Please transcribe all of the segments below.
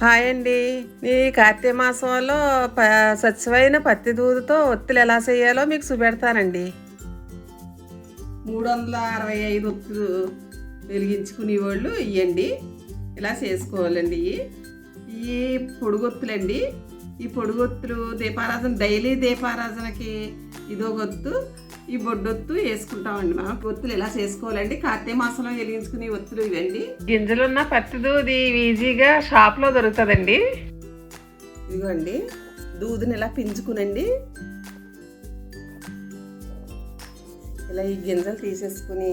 Hi అండి. ఈ కార్తీక మాసంలో స్వచ్ఛమైన పత్తి దూదితో ఒత్తులు ఎలా చేయాలో మీకు చూపెడతానండి. 365 ఒత్తులు వెలిగించుకునే వాళ్ళు ఇవ్వండి ఇలా చేసుకోవాలండి. ఈ పొడుగొత్తులండి. ఈ పొడుగొత్తులు దీపారాధన డైలీ దీపారాధనకి ఇదొగొత్తు, ఈ బొడ్డొత్తు వేసుకుంటామండి. మనం ఒత్తులు ఎలా చేసుకోవాలండి. కార్తీక మాసంలో వెలిగించుకునే ఒత్తులు ఇవండి. గింజలున్న పత్తి దూది ఈజీగా షాప్లో దొరుకుతుందండి. ఇదిగోండి, దూదిని ఇలా పించుకునండి. ఇలా ఈ గింజలు తీసేసుకుని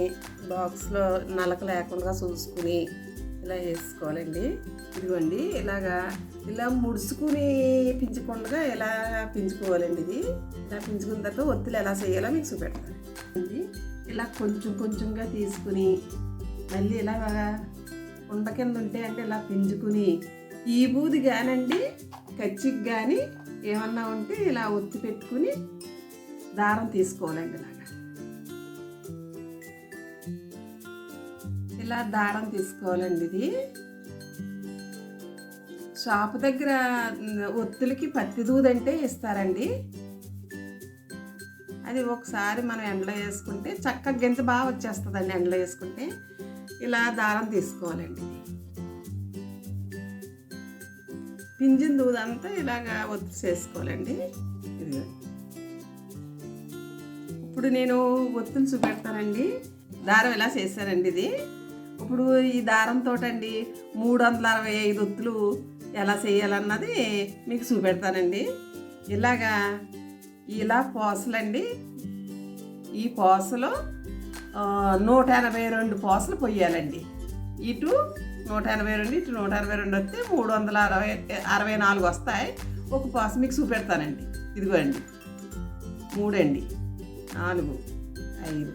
బాక్స్లో నలక లేకుండా చూసుకుని ఇలా వేసుకోవాలండి. ఇదిగోండి, ఇలా ముడుచుకుని పించకుండా ఇలా పించుకోవాలండి. ఇది ఇలా పించుకున్న తర్వాత ఒత్తులు ఎలా చేయాలో మీకు చూపెడతాను. ఇలా కొంచెం కొంచెంగా తీసుకుని మళ్ళీ ఇలా ఉండ కింద ఉంటే అంటే ఇలా పించుకుని ఈ బూది కానండి కచ్చికి కానీ ఏమన్నా ఉంటే ఇలా ఒత్తి పెట్టుకుని దారం తీసుకోవాలండి. ఇలా దారం తీసుకోవాలండి. ఇది షాపు దగ్గర ఒత్తులకి పత్తి దూదంటే ఇస్తారండి. అది ఒకసారి మనం ఎండలో వేసుకుంటే చక్కగా గింజ బాగా వచ్చేస్తుందండి. ఎండలో వేసుకుంటే ఇలా దారం తీసుకోవాలండి. పింజిన దూదంతా ఇలాగా ఒత్తి చేసుకోవాలండి. ఇది ఇప్పుడు నేను ఒత్తులు చూపెడతానండి. దారం ఇలా చేశానండి. ఇది ఇప్పుడు ఈ దారంతో అండి 365 ఒత్తులు ఎలా చేయాలన్నది మీకు చూపెడతానండి. ఇలా పోసలండి. ఈ పోసలో 182 పోసలు పొయ్యాలండి. ఇటు 182, ఇటు 182 వస్తే 364 వస్తాయి. ఒక పోస మీకు చూపెడతానండి. ఇదిగోండి, 3 అండి, 4, 5,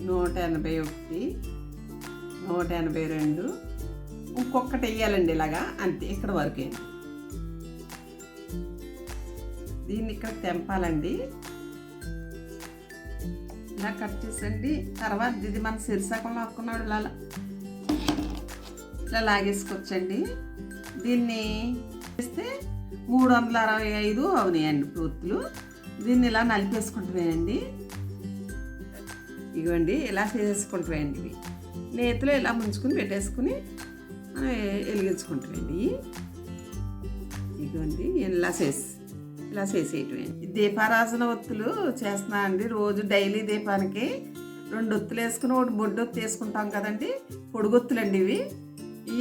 181, 182, ఇంకొకటి వేయాలండి. ఇలాగా అంతే, ఇక్కడ వరకు. దీన్ని ఇక్కడ తెంపాలండి. ఇలా కట్ చేసండి. తర్వాత ఇది మన శిరసకం లాక్కున్నాడు ఇలా లాగేసుకోవచ్చండి. దీన్ని చేస్తే 365 అవునాయండి ఒత్తులు. దీన్ని ఇలా నలిపేసుకుంటున్నాయండి. ఇవ్వండి, ఇలా చేసుకుంటామండి. ఇవి నేతిలో ఇలా ముంచుకుని పెట్టేసుకుని మనం వెలిగించుకుంటామండి. ఇదిగోండి, ఇలా చేసేయటం. దీపారాధన ఒత్తులు చేస్తున్నా అండి. రోజు డైలీ దీపానికి 2 ఒత్తులు వేసుకుని ఒకటి బొడ్డొత్తు వేసుకుంటాం కదండి. పొడుగొత్తులండి ఇవి.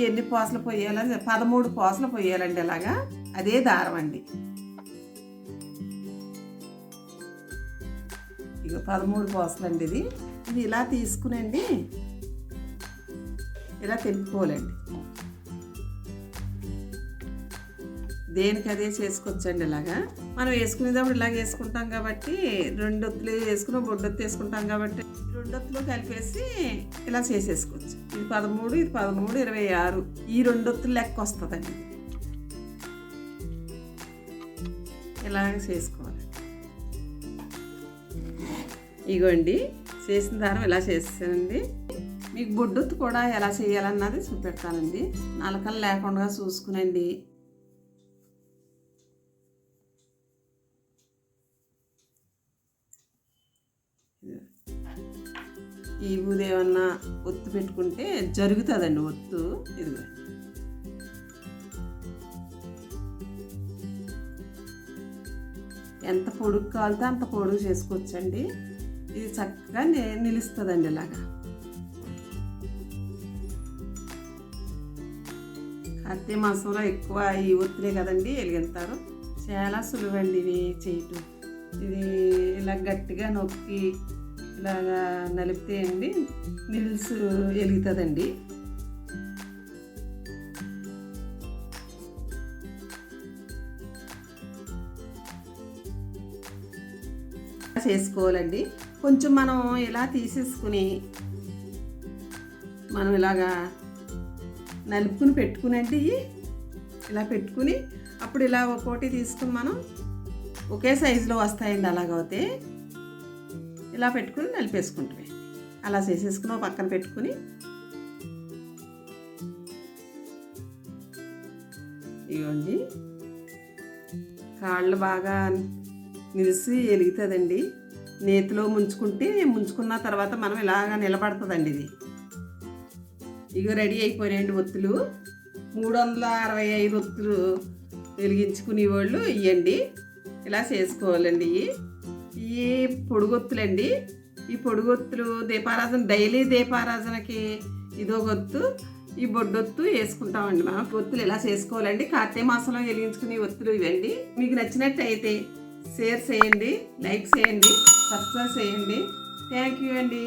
ఎన్ని పోసలు పొయ్యాలని 13 పోసలు పొయ్యాలండి. ఇలాగా అదే దారం అండి. ఇక 13 పోసలండి. ఇది ఇలా తీసుకునండి ఇలా తెలుపుకోవాలండి. దేనికి అదే చేసుకోవచ్చండి. ఇలాగా మనం వేసుకునేటప్పుడు ఇలాగ వేసుకుంటాం కాబట్టి 2 ఒత్తులు వేసుకుని బొడ్డొత్తు వేసుకుంటాం కాబట్టి 2 ఒత్తులు కలిపేసి ఇలా చేసేసుకోవచ్చు. ఇది 13, ఇది 13, 26 ఈ 2 ఒత్తులు లెక్క వస్తుందండి. ఇలాగ చేసుకోవాలి. ఇగోండి, చేసిన దారం ఇలా చేస్తానండి. మీకు బొడ్డొత్తు కూడా ఎలా చేయాలన్నది చూపెడతానండి. నలకలు లేకుండా చూసుకునండి. ఈ ఊది ఏమన్నా ఒత్తు పెట్టుకుంటే జరుగుతుందండి ఒత్తు. ఇదిగో ఎంత పొడుగు కావాలితే అంత పొడుగు చేసుకోవచ్చండి. ఇది చక్కగా నిలుస్తుందండి. ఇలాగా కార్తీక మాసంలో ఎక్కువ ఈ ఒత్తులే కదండి వెలిగిస్తారు. చాలా సులువండి ఇవి చేయటం. ఇది ఇలా గట్టిగా నొక్కి ఇలాగా నలిపితే అండి నిలుసు వెలుగుతుందండి. చేసుకోవాలండి. కొంచెం మనం ఇలా తీసేసుకుని మనం ఇలాగా నలుపుకుని పెట్టుకునండి. ఇలా పెట్టుకుని అప్పుడు ఇలా ఒక్కోటి తీసుకుని మనం ఒకే సైజులో వస్తాయండి. అలాగైతే ఇలా పెట్టుకుని నలిపేసుకుంటాం. అలా చేసేసుకుని పక్కన పెట్టుకుని ఇవ్వండి, కాళ్ళు బాగా నిలిసి వెలుగుతుందండి. నేతిలో ముంచుకున్న తర్వాత మనం ఇలాగా నిలబడుతుందండి ఇది. ఇగో రెడీ అయిపోయినాయండి ఒత్తులు. 365 ఒత్తులు వెలిగించుకునే వాళ్ళు ఇవ్వండి, ఇలా చేసుకోవాలండి. ఈ పొడుగొత్తులండి. ఈ పొడుగొత్తులు డైలీ దీపారాధనకి ఇదో ఒత్తు, ఈ బొడ్డొత్తు వేసుకుంటామండి. మనం ఒత్తులు ఇలా చేసుకోవాలండి. కార్తీక మాసంలో వెలిగించుకునే ఒత్తులు ఇవ్వండి. మీకు నచ్చినట్టయితే షేర్ చేయండి, లైక్ చేయండి, సబ్స్క్రైబ్ చేయండి. థ్యాంక్ యూ అండి.